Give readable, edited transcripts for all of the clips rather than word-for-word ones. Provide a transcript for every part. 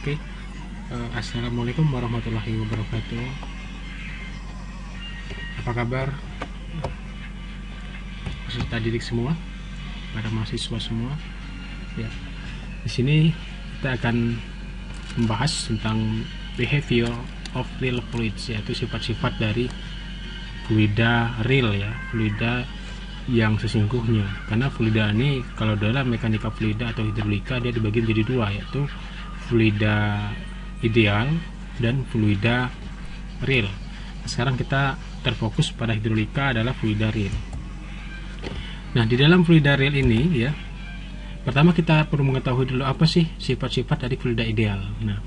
Oke. Assalamualaikum warahmatullahi wabarakatuh. Apa kabar peserta didik semua, para mahasiswa semua? Ya. Di sini kita akan membahas tentang behavior of real fluids, yaitu sifat-sifat dari fluida real, ya, fluida yang sesungguhnya. Karena fluida ini kalau dalam mekanika fluida atau hidrolika dia dibagi menjadi dua, yaitu fluida ideal dan fluida real. Sekarang kita terfokus pada hidrolika adalah fluida real. Nah, di dalam fluida real ini, ya, pertama kita perlu mengetahui dulu apa sih sifat-sifat dari fluida ideal. Nah,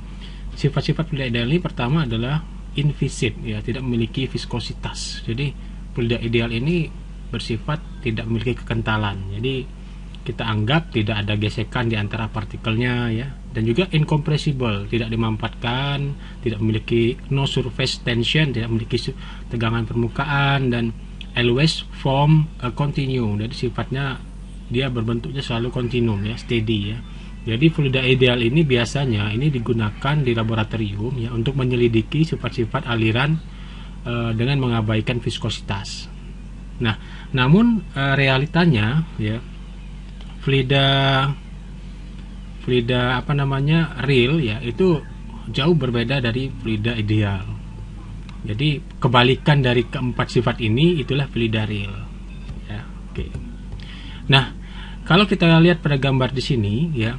sifat-sifat fluida ideal ini pertama adalah inviscid, ya, tidak memiliki viskositas. Jadi fluida ideal ini bersifat tidak memiliki kekentalan. Jadi kita anggap tidak ada gesekan di antara partikelnya, ya, dan juga incompressible, tidak dimampatkan, tidak memiliki no surface tension, tidak memiliki tegangan permukaan, dan always form a continuum. Jadi sifatnya dia berbentuknya selalu kontinum, ya, steady, ya. Jadi fluida ideal ini biasanya ini digunakan di laboratorium, ya, untuk menyelidiki sifat-sifat aliran dengan mengabaikan viskositas. Nah, namun realitanya, ya, fluida real, ya, itu jauh berbeda dari fluida ideal. Jadi kebalikan dari keempat sifat ini itulah fluida real, ya. Oke. Nah, kalau kita lihat pada gambar di sini, ya,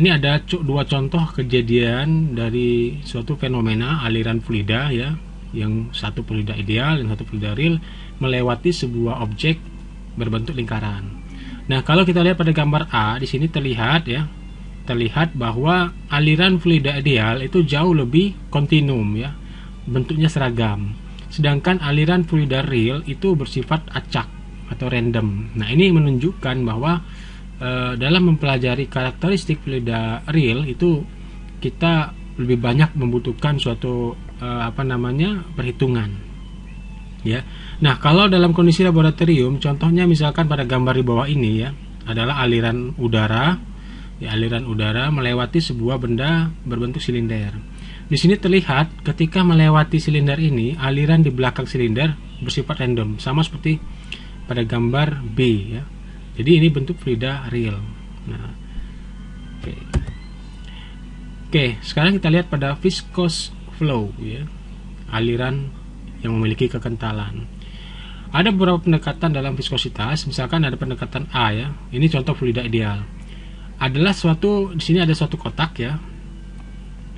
ini ada dua contoh kejadian dari suatu fenomena aliran fluida, ya, yang satu fluida ideal dan satu fluida real melewati sebuah objek berbentuk lingkaran. Nah, kalau kita lihat pada gambar A di sini terlihat, ya, terlihat bahwa aliran fluida ideal itu jauh lebih kontinum, ya, bentuknya seragam. Sedangkan aliran fluida real itu bersifat acak atau random. Nah, ini menunjukkan bahwa dalam mempelajari karakteristik fluida real itu kita lebih banyak membutuhkan suatu perhitungan, ya. Nah, kalau dalam kondisi laboratorium, contohnya misalkan pada gambar di bawah ini, ya, adalah aliran udara, ya, aliran udara melewati sebuah benda berbentuk silinder. Di sini terlihat ketika melewati silinder ini, aliran di belakang silinder bersifat random, sama seperti pada gambar B, ya. Jadi ini bentuk fluida real. Nah, oke, sekarang kita lihat pada viscous flow, ya, aliran yang memiliki kekentalan. Ada beberapa pendekatan dalam viskositas, misalkan ada pendekatan A, ya. Ini contoh fluida ideal. Adalah di sini ada suatu kotak, ya.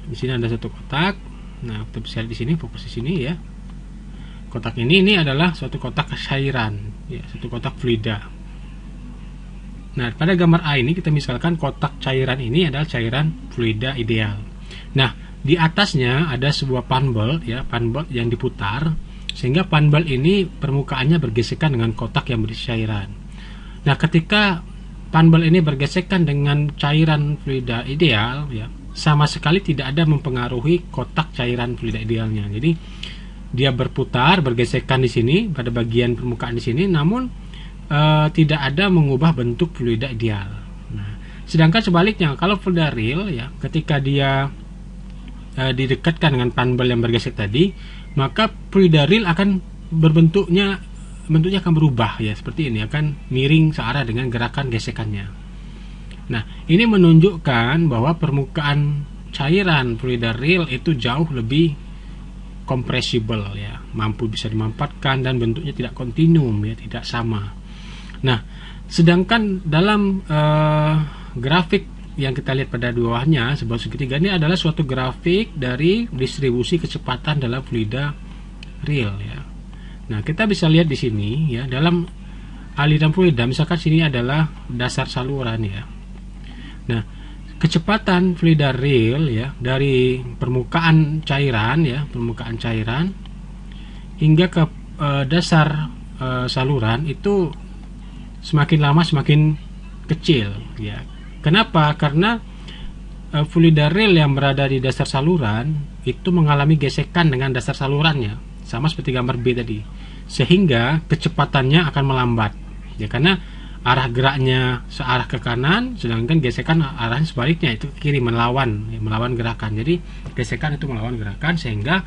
Di sini ada satu kotak. Nah, kita bisa lihat di sini, fokus di sini, ya. Kotak ini adalah suatu kotak cairan, ya, suatu kotak fluida. Nah, pada gambar A ini kita misalkan kotak cairan ini adalah cairan fluida ideal. Nah, di atasnya ada sebuah panbelt, ya, panbelt yang diputar sehingga panbelt ini permukaannya bergesekan dengan kotak yang berisi cairan. Nah, ketika panbelt ini bergesekan dengan cairan fluida ideal, ya, sama sekali tidak ada mempengaruhi kotak cairan fluida idealnya. Jadi dia berputar, bergesekan di sini pada bagian permukaan di sini, namun tidak ada mengubah bentuk fluida ideal. Nah, sedangkan sebaliknya kalau fluida real, ya, ketika dia didekatkan dengan panbelt yang bergesek tadi, maka fluida real akan bentuknya akan berubah, ya, seperti ini, akan miring searah dengan gerakan gesekannya. Nah, ini menunjukkan bahwa permukaan cairan fluida real itu jauh lebih compressible, ya, mampu bisa dimampatkan dan bentuknya tidak kontinum, ya, tidak sama. Nah, sedangkan dalam grafik yang kita lihat pada bawahnya sebelah segitiga ini adalah suatu grafik dari distribusi kecepatan dalam fluida real, ya. Nah, kita bisa lihat di sini, ya, dalam aliran fluida, misalkan sini adalah dasar saluran, ya. Nah, kecepatan fluida real, ya, dari permukaan cairan, ya, permukaan cairan hingga ke dasar saluran itu semakin lama semakin kecil, ya. Kenapa? Karena fluida real yang berada di dasar saluran itu mengalami gesekan dengan dasar salurannya, sama seperti gambar B tadi, sehingga kecepatannya akan melambat, ya, karena arah geraknya searah ke kanan, sedangkan gesekan arahnya sebaliknya, itu ke kiri, melawan gerakan. Jadi gesekan itu melawan gerakan, sehingga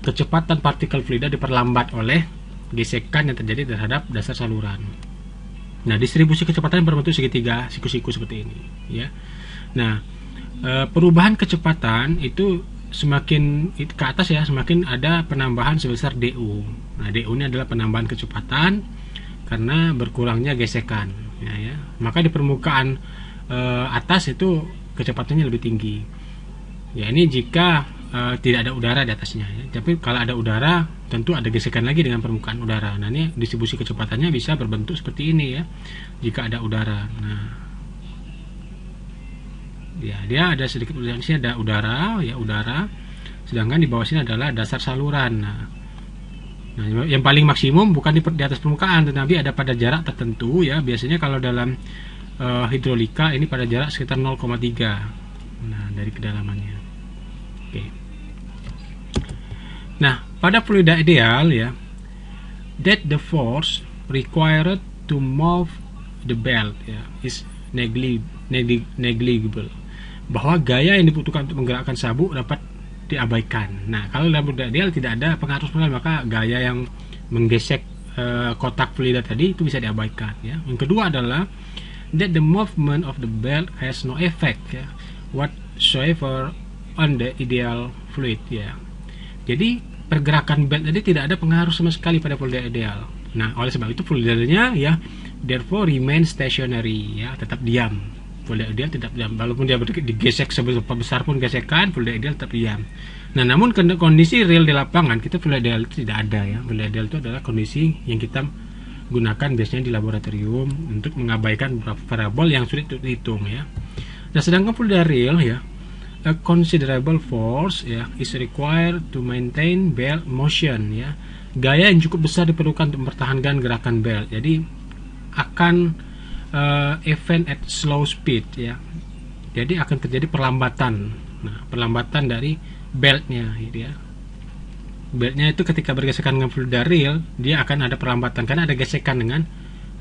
kecepatan partikel fluida diperlambat oleh gesekan yang terjadi terhadap dasar saluran. Nah, distribusi kecepatan berbentuk segitiga siku-siku seperti ini, ya. Nah, perubahan kecepatan itu semakin ke atas ya, semakin ada penambahan sebesar du. Nah, du ini adalah penambahan kecepatan karena berkurangnya gesekan, ya. Maka di permukaan atas itu kecepatannya lebih tinggi. Ya, ini jika tidak ada udara di atasnya, ya. Tapi kalau ada udara, tentu ada gesekan lagi dengan permukaan udara. Nah, ini distribusi kecepatannya bisa berbentuk seperti ini ya, jika ada udara. Nah, ya, dia ada sedikit di sini ada udara, ya, udara. Sedangkan di bawah sini adalah dasar saluran. Nah, yang paling maksimum bukan di atas permukaan, tetapi ada pada jarak tertentu ya. Biasanya kalau dalam hidrolika ini pada jarak sekitar 0,3. Nah, dari kedalamannya. Oke. Nah, pada fluida ideal ya, that the force required to move the belt ya is negligible. Bahwa gaya yang dibutuhkan untuk menggerakkan sabuk dapat diabaikan. Nah, kalau dalam fluida ideal tidak ada pengaruh sekali, maka gaya yang menggesek kotak fluida tadi itu bisa diabaikan ya. Yang kedua adalah that the movement of the belt has no effect ya, whatsoever on the ideal fluid ya. Jadi pergerakan belt tadi tidak ada pengaruh sama sekali pada fluida ideal. Nah, oleh sebab itu fluidanya ya therefore remain stationary ya, tetap diam. Fluida ideal tetap diam, walaupun dia digesek seberapa besar pun gesekan, fluida ideal tetap diam. Nah, namun kondisi real di lapangan kita fluida ideal itu tidak ada ya. Fluida ideal itu adalah kondisi yang kita gunakan biasanya di laboratorium untuk mengabaikan beberapa variabel yang sulit untuk dihitung ya. Nah, sedangkan fluida real ya, a considerable force ya is required to maintain belt motion ya. Gaya yang cukup besar diperlukan untuk mempertahankan gerakan belt. Jadi akan event at slow speed ya. Jadi akan terjadi perlambatan. Nah, perlambatan dari beltnya ya. Beltnya itu ketika bergesekan dengan fluida real, dia akan ada perlambatan karena ada gesekan dengan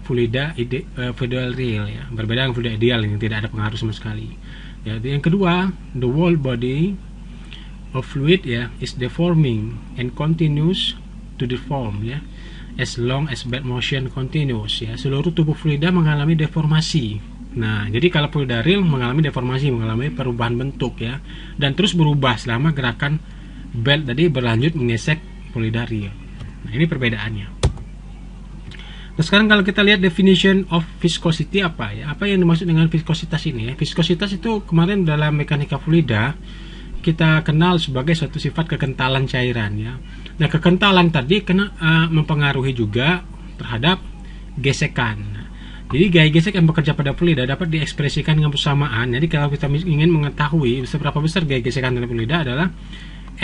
fluida real ya. Berbeda dengan fluida ideal yang tidak ada pengaruh sama sekali. Ya, yang kedua, the whole body of fluid ya is deforming and continues to deform ya, as long as belt motion continues ya. Seluruh tubuh fluida mengalami deformasi. Nah, jadi kalau fluida real mengalami deformasi, mengalami perubahan bentuk ya, dan terus berubah selama gerakan belt tadi berlanjut menggesek fluida real. Nah, ini perbedaannya. Nah, sekarang kalau kita lihat definition of viscosity apa ya? Apa yang dimaksud dengan viskositas ini ya? Viskositas itu kemarin dalam mekanika fluida kita kenal sebagai suatu sifat kekentalan cairan ya. Nah, kekentalan tadi mempengaruhi juga terhadap gesekan. Jadi gaya gesek yang bekerja pada fluida dapat diekspresikan dengan persamaan. Jadi kalau kita ingin mengetahui seberapa besar gaya gesekan dalam fluida adalah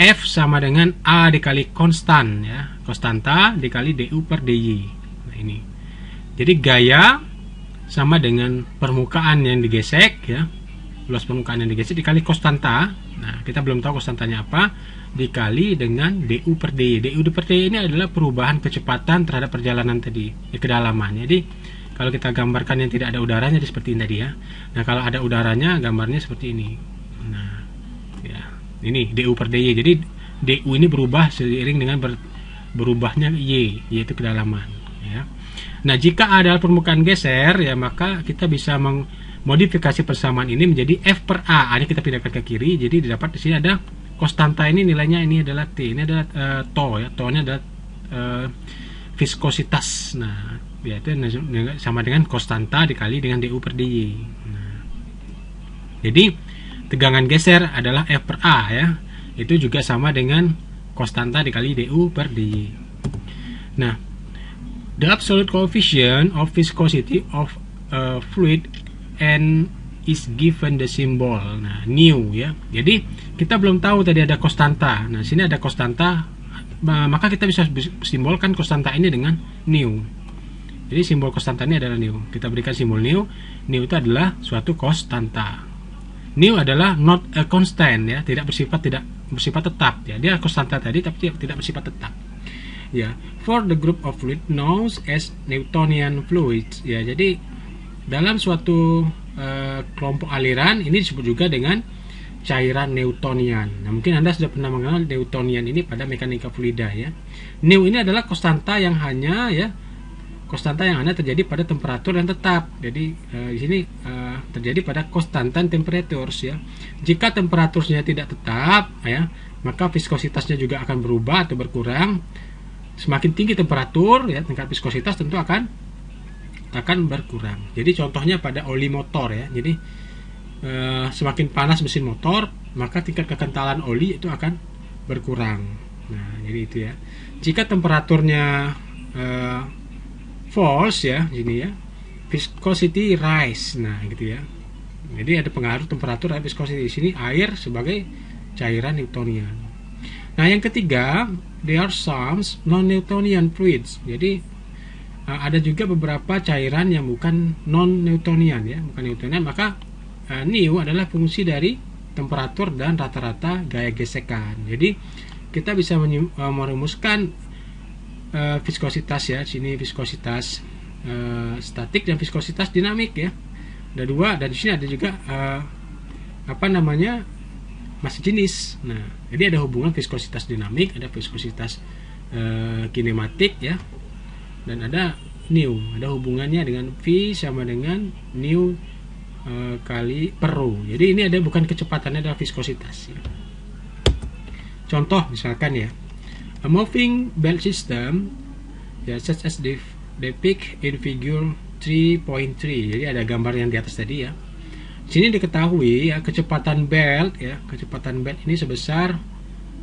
F sama dengan A dikali konstan ya, konstanta dikali du per dy. Ini. Jadi gaya sama dengan permukaan yang digesek ya, luas permukaan yang digesek dikali konstanta. Nah, kita belum tahu konstantanya apa, dikali dengan du per dy. Du per dy ini adalah perubahan kecepatan terhadap perjalanan tadi di kedalaman. Jadi kalau kita gambarkan yang tidak ada udaranya seperti ini tadi ya. Nah, kalau ada udaranya gambarnya seperti ini. Nah, ya, ini du per dy. Jadi du ini berubah seiring dengan berubahnya y, yaitu kedalaman. Ya. Nah, jika ada permukaan geser ya, maka kita bisa memodifikasi persamaan ini menjadi F per A. Ini kita pindahkan ke kiri, jadi didapat di sini ada konstanta ini nilainya ini adalah T, ini adalah to ya, to-nya adalah viskositas. Nah, yaitu sama dengan konstanta dikali dengan du per dy. Nah, jadi tegangan geser adalah F per A ya. Itu juga sama dengan konstanta dikali du per dy. Nah, the absolute coefficient of viscosity of a fluid and is given the symbol. Nah, nu ya. Jadi kita belum tahu tadi ada konstanta. Nah, sini ada konstanta, maka kita bisa simbolkan konstanta ini dengan nu. Jadi simbol konstanta ini adalah nu. Kita berikan simbol nu. Nu itu adalah suatu konstanta. Nu adalah not a constant ya, tidak bersifat tetap ya. Dia konstanta tadi tapi tidak bersifat tetap. ya, for the group of fluid known as Newtonian fluids. Ya, jadi dalam suatu kelompok aliran ini disebut juga dengan cairan Newtonian. Nah, mungkin Anda sudah pernah mengenal Newtonian ini pada mekanika fluida ya. New ini adalah konstanta yang hanya terjadi pada temperatur yang tetap. Jadi di sini terjadi pada constant temperatures ya. Jika temperaturnya tidak tetap ya, maka viskositasnya juga akan berubah atau berkurang. Semakin tinggi temperatur ya, tingkat viskositas tentu akan berkurang. Jadi contohnya pada oli motor ya. Jadi semakin panas mesin motor, maka tingkat kekentalan oli itu akan berkurang. Nah, jadi itu ya. Jika temperaturnya falls ya, gini ya, viscosity rise. Nah, gitu ya. Jadi ada pengaruh temperatur dan viscosity. Di sini air sebagai cairan Newtonian. Nah, yang ketiga, there are some non-Newtonian fluids. Jadi ada juga beberapa cairan yang bukan non-Newtonian ya, bukan Newtonian. Maka new adalah fungsi dari temperatur dan rata-rata gaya gesekan. Jadi kita bisa merumuskan viskositas ya. Sini viskositas statik dan viskositas dinamik ya. Ada dua, dan di sini ada juga masih jenis. Nah, jadi ada hubungan viskositas dinamik, ada viskositas kinematik ya. Dan ada new, ada hubungannya dengan V sama dengan new kali per rho. Jadi ini ada bukan kecepatannya, adalah viskositas ya. Contoh misalkan ya, a moving belt system ya, such as depict in figure 3.3. Jadi ada gambar yang di atas tadi ya. Di sini diketahui ya, kecepatan belt ini sebesar,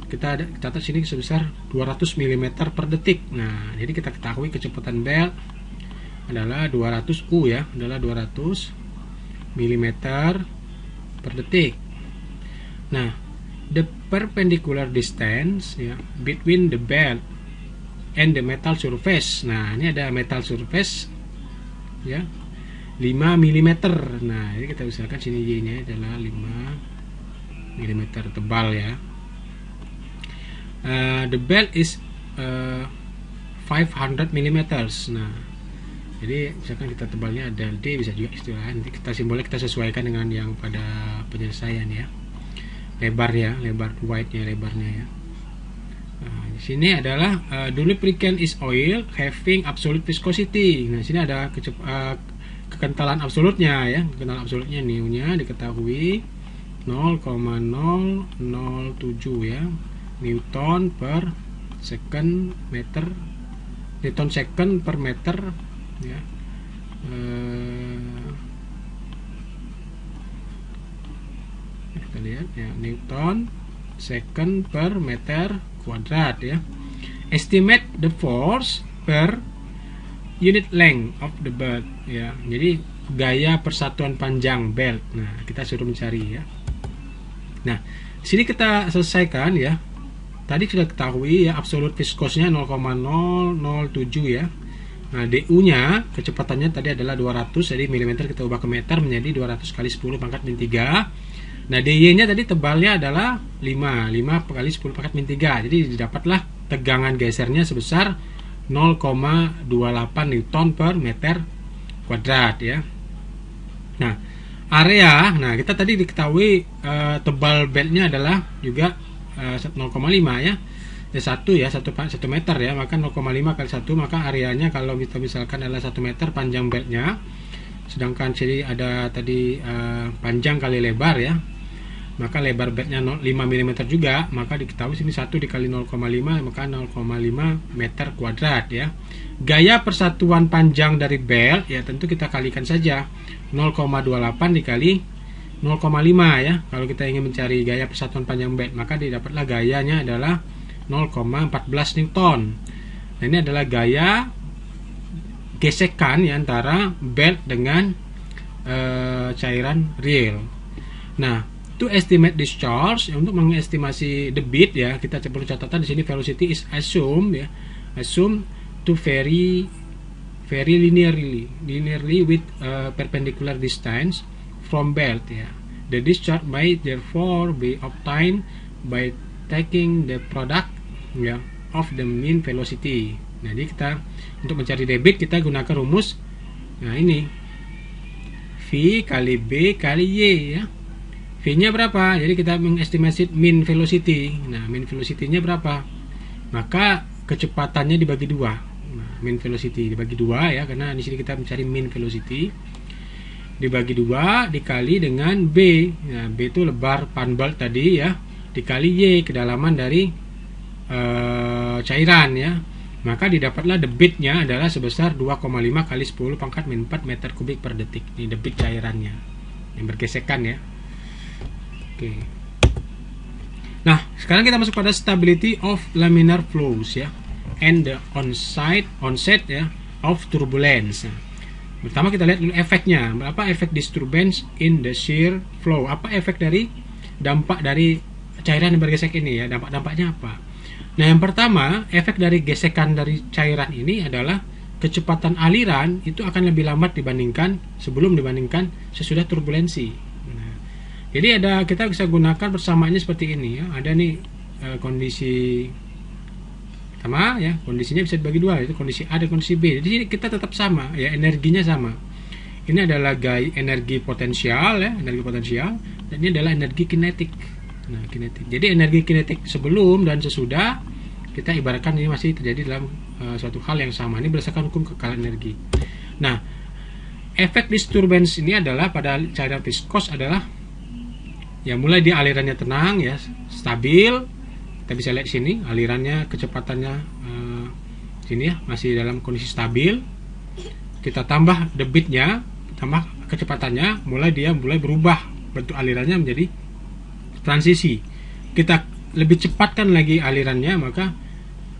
kita catat sini sebesar 200 mm per detik. Nah, jadi kita ketahui kecepatan belt adalah 200 U ya, adalah 200 mm per detik. Nah, the perpendicular distance ya between the belt and the metal surface. Nah, ini ada metal surface ya, 5 mm. Nah, ini kita usahakan sini Y-nya adalah 5 mm tebal ya. The belt is 500 mm. Nah, jadi misalkan kita tebalnya ada D, bisa juga istilah. Nanti kita simbolnya kita sesuaikan dengan yang pada penyelesaian ya. Lebar white-nya, lebarnya ya. Nah, di sini adalah the lubricant is oil having absolute viscosity. Nah, sini ada kekentalan absolutnya ya. Kekentalan absolutnya new-nya diketahui 0,007 ya. Newton per second meter, Newton second per meter ya. Kita lihat ya, Newton second per meter kuadrat ya. Estimate the force per unit length of the belt ya. Jadi gaya persatuan panjang belt. Nah, kita suruh mencari ya. Nah, sini kita selesaikan ya. Tadi sudah ketahui ya, absolute viskosnya 0,007 ya. Nah, DU-nya kecepatannya tadi adalah 200, jadi mm kita ubah ke meter menjadi 200 kali 10 pangkat min 3. Nah, DY-nya tadi tebalnya adalah 5 kali 10 pangkat min 3. Jadi didapatlah tegangan gesernya sebesar 0,28 Newton per meter kuadrat ya. Nah, area, nah kita tadi diketahui tebal beltnya adalah juga 0,5 ya. 1 meter ya, maka 0,5 kali 1, maka areanya kalau kita misalkan adalah 1 meter panjang beltnya, sedangkan sini ada tadi panjang kali lebar ya, maka lebar beltnya 5 mm juga, maka diketahui sini 1 dikali 0,5 maka 0,5 meter kuadrat ya. Gaya persatuan panjang dari belt ya tentu kita kalikan saja 0,28 dikali 0,5 ya. Kalau kita ingin mencari gaya persatuan panjang belt, maka didapatlah gayanya adalah 0,14 Newton. Nah, ini adalah gaya gesekan ya, antara belt dengan cairan real. Nah, to estimate discharge ya, untuk mengestimasi debit ya, kita perlu catatan di sini velocity is assumed ya, assume to vary linearly with perpendicular distance from belt ya. The discharge may therefore be obtained by taking the product ya of the mean velocity. Nah, jadi kita untuk mencari debit kita gunakan rumus. Nah, ini V kali B kali Y ya. V-nya berapa? Jadi kita mengestimasi mean velocity. Nah, mean velocity-nya berapa? Maka kecepatannya dibagi 2. Nah, mean velocity dibagi 2 ya, karena di sini kita mencari mean velocity. Dibagi 2 dikali dengan B. Nah, B itu lebar Panbelt tadi ya, dikali Y, kedalaman dari cairan ya. Maka didapatlah debitnya adalah sebesar 2,5 kali 10 pangkat min 4 meter kubik per detik. Ini debit cairannya yang bergesekan ya. Oke. Nah, sekarang kita masuk pada stability of laminar flows ya, and the onset ya of turbulence. Nah, pertama kita lihat dulu efeknya. Apa efek disturbance in the shear flow? Apa efek dari dampak dari cairan yang bergesek ini ya? Dampak-dampaknya apa? Nah, yang pertama, efek dari gesekan dari cairan ini adalah kecepatan aliran itu akan lebih lambat dibandingkan sesudah turbulensi. Jadi kita bisa gunakan persamaannya seperti ini ya. Ada nih kondisi sama ya, kondisinya bisa dibagi 2, itu kondisi A dan kondisi B. Jadi sini kita tetap sama ya, energinya sama. Ini adalah energi potensial ya, energi potensial, dan ini adalah energi kinetik. Nah, kinetik. Jadi energi kinetik sebelum dan sesudah kita ibaratkan ini masih terjadi dalam suatu hal yang sama. Ini berdasarkan hukum kekalahan energi. Nah, efek disturbance ini adalah pada cairan viskos adalah ya, mulai di alirannya tenang ya, stabil. Kita bisa lihat sini alirannya, kecepatannya sini ya, masih dalam kondisi stabil. Kita tambah debitnya, tambah kecepatannya, mulai berubah bentuk alirannya menjadi transisi. Kita lebih cepatkan lagi alirannya, maka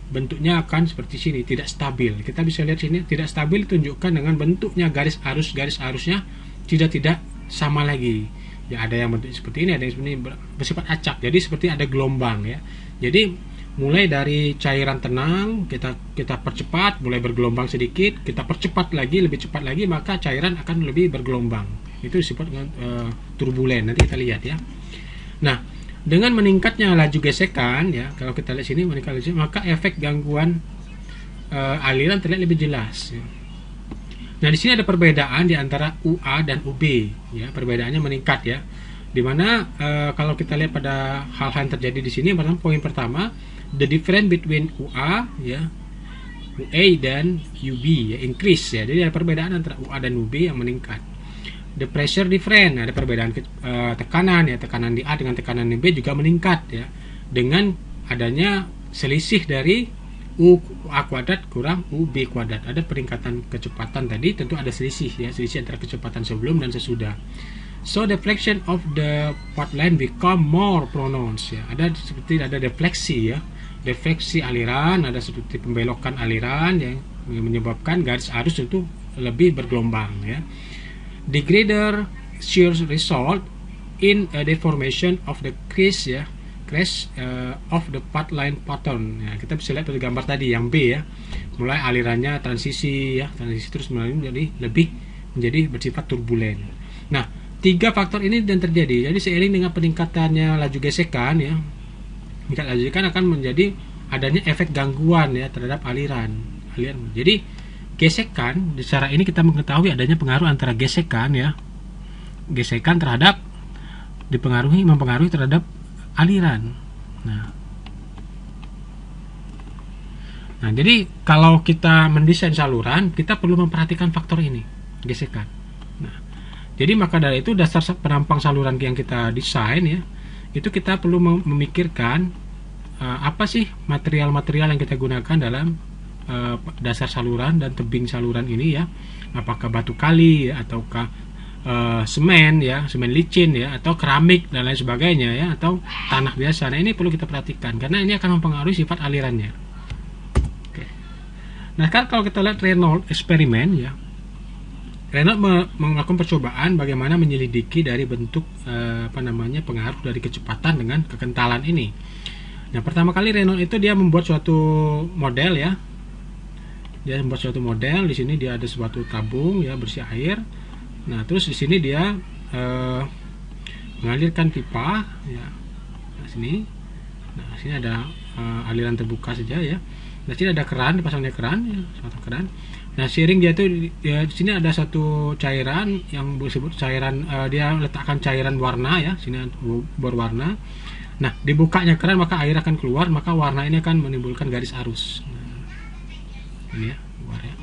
bentuknya akan seperti sini, tidak stabil. Kita bisa lihat sini, tidak stabil ditunjukkan dengan bentuknya garis arusnya tidak sama lagi. Ya, ada yang bentuk seperti ini, ada yang seperti ini, bersifat acak. Jadi seperti ada gelombang ya. Jadi mulai dari cairan tenang kita percepat, mulai bergelombang sedikit, kita percepat lagi, lebih cepat lagi, maka cairan akan lebih bergelombang. Itu disebut dengan turbulen. Nanti kita lihat ya. Nah, dengan meningkatnya laju gesekan ya, kalau kita lihat sini meningkat laju, maka efek gangguan aliran terlihat lebih jelas ya. Nah, di sini ada perbedaan di antara UA dan UB ya, perbedaannya meningkat ya. Dimana kalau kita lihat pada hal-hal yang terjadi di sini, poin pertama, the difference between UA ya, UA dan UB ya, increase ya. Jadi ada perbedaan antara UA dan UB yang meningkat. The pressure difference, ada perbedaan tekanan ya, tekanan di A dengan tekanan di B juga meningkat ya, dengan adanya selisih dari UA kuadrat kurang UB kuadrat. Ada peningkatan kecepatan tadi, tentu ada selisih ya, selisih antara kecepatan sebelum dan sesudah. So deflection of the path line become more pronounced ya. Ada defleksi ya, defleksi aliran, ada seperti pembelokan aliran yang menyebabkan garis arus itu lebih bergelombang ya. The greater shear result in a deformation of the crease ya, crash of the path line pattern ya. Kita bisa lihat pada gambar tadi yang B ya, mulai alirannya transisi terus menjadi bersifat turbulen. Nah, 3 faktor ini dan terjadi. Jadi seiring dengan peningkatannya laju gesekan ya, meningkat laju gesekan akan menjadi adanya efek gangguan ya terhadap aliran. Jadi gesekan, secara ini kita mengetahui adanya pengaruh antara gesekan ya, gesekan mempengaruhi terhadap aliran. Nah, jadi kalau kita mendesain saluran, kita perlu memperhatikan faktor ini, gesekan. Nah, jadi maka dari itu dasar perampang saluran yang kita desain ya, itu kita perlu memikirkan apa sih material-material yang kita gunakan dalam dasar saluran dan tebing saluran ini ya. Apakah batu kali ya, ataukah semen ya, semen licin ya, atau keramik dan lain sebagainya ya, atau tanah biasa. Nah, ini perlu kita perhatikan karena ini akan mempengaruhi sifat alirannya. Oke. Nah, kalau kita lihat Reynolds eksperimen ya, Reynolds melakukan percobaan bagaimana menyelidiki dari bentuk pengaruh dari kecepatan dengan kekentalan ini. Nah, pertama kali Reynolds itu dia membuat suatu model ya. Dia membuat suatu model, di sini dia ada suatu tabung ya berisi air. Nah, terus di sini dia mengalirkan pipa ya. Nah, sini Nah, sini ada aliran terbuka saja ya. Nah, sini ada keran, dipasangnya keran, ya, suatu keran. Nah, sharing dia itu ya, di sini ada satu cairan yang disebut cairan, dia letakkan cairan warna ya, sini berwarna. Nah, dibukanya keran maka air akan keluar, maka warna ini akan menimbulkan garis arus. Nah, ini ya, keluar ya.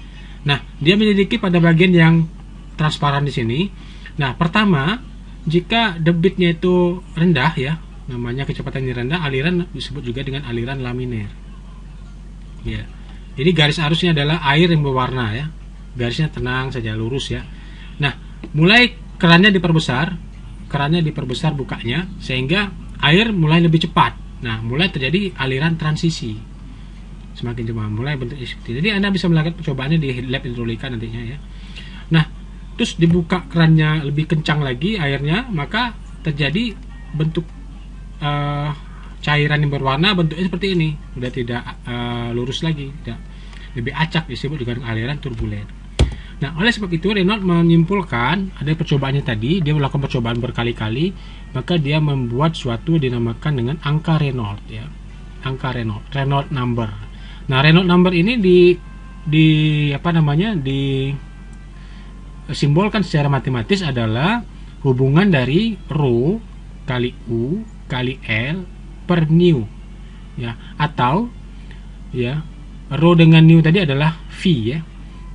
Nah, dia memiliki pada bagian yang transparan di sini. Nah, pertama, jika debitnya itu rendah ya, namanya kecepatannya rendah, aliran disebut juga dengan aliran laminer. Ya. Jadi garis arusnya adalah air yang berwarna ya. Garisnya tenang saja, lurus ya. Nah, mulai kerannya diperbesar bukanya sehingga air mulai lebih cepat. Nah, mulai terjadi aliran transisi. Semakin cepat mulai bentuknya seperti ini. Jadi Anda bisa melakukan percobaannya di lab hidrolika nantinya ya. Nah, terus dibuka kerannya lebih kencang lagi airnya, maka terjadi bentuk cairan yang berwarna bentuknya seperti ini, sudah tidak lurus lagi, tidak lebih acak, disebut dengan aliran turbulen. Nah, oleh sebab itu Reynolds menyimpulkan, ada percobaannya tadi, dia melakukan percobaan berkali-kali, maka dia membuat suatu dinamakan dengan angka Reynolds ya, angka Reynolds number. Nah, Reynolds number ini disimbolkan secara matematis adalah hubungan dari rho kali U kali L per nu ya, atau ya rho dengan nu tadi adalah V ya.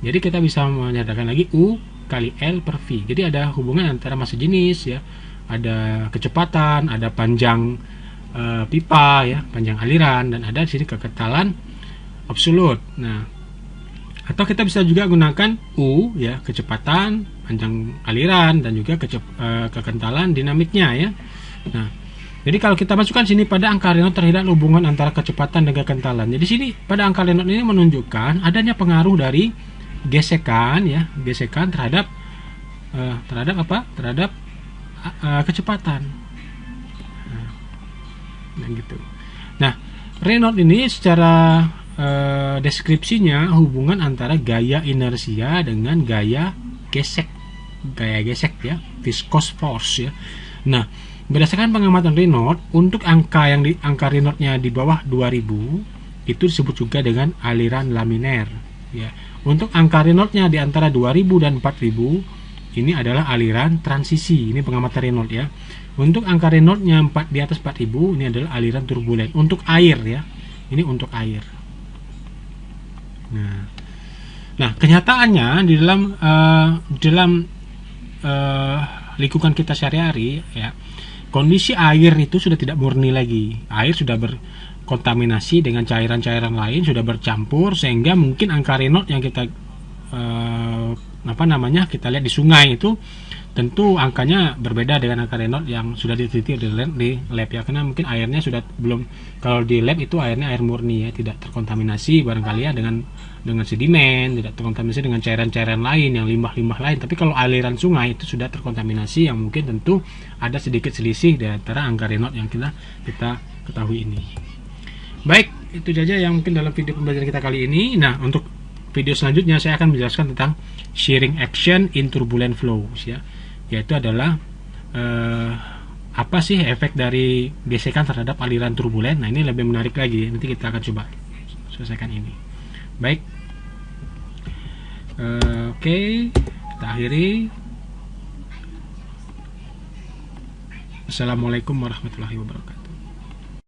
Jadi kita bisa menyatakan lagi U kali L per V. Jadi ada hubungan antara massa jenis ya, ada kecepatan, ada panjang pipa ya, panjang aliran, dan ada di sini kekentalan absolut. Nah, atau kita bisa juga gunakan U ya, kecepatan, panjang aliran, dan juga kekentalan dinamiknya ya. Nah, jadi kalau kita masukkan sini pada angka Reynolds terlihat hubungan antara kecepatan dan kekentalan. Jadi sini pada angka Reynolds ini menunjukkan adanya pengaruh dari gesekan ya, gesekan terhadap kecepatan. Nah, gitu. Nah, Reynolds ini secara deskripsinya hubungan antara gaya inersia dengan gaya gesek ya, viscous force ya. Nah, berdasarkan pengamatan Reynolds, untuk angka Reynolds-nya di bawah 2000 itu disebut juga dengan aliran laminer ya. Untuk angka Reynolds-nya di antara 2000 dan 4000 ini adalah aliran transisi. Ini pengamatan Reynolds ya. Untuk angka Reynolds-nya di atas 4000 ini adalah aliran turbulen untuk air ya. Ini untuk air. Nah, kenyataannya di dalam lingkungan kita sehari-hari ya, kondisi air itu sudah tidak murni lagi. Air sudah berkontaminasi dengan cairan-cairan lain, sudah bercampur, sehingga mungkin angka Reynolds yang kita kita lihat di sungai itu tentu angkanya berbeda dengan angka Reynolds yang sudah diteliti di lab ya, karena mungkin airnya sudah belum, kalau di lab itu airnya air murni ya, tidak terkontaminasi barangkali ya dengan sedimen, tidak terkontaminasi dengan cairan-cairan lain yang limbah-limbah lain. Tapi kalau aliran sungai itu sudah terkontaminasi, yang mungkin tentu ada sedikit selisih di antara angka Reynolds yang kita ketahui ini. Baik, itu saja yang mungkin dalam video pembelajaran kita kali ini. Nah, untuk video selanjutnya saya akan menjelaskan tentang shearing action in turbulent flows ya, yaitu adalah apa sih efek dari gesekan terhadap aliran turbulen. Nah, ini lebih menarik lagi, nanti kita akan coba selesaikan ini. Baik, oke, kita akhiri. Assalamualaikum warahmatullahi wabarakatuh.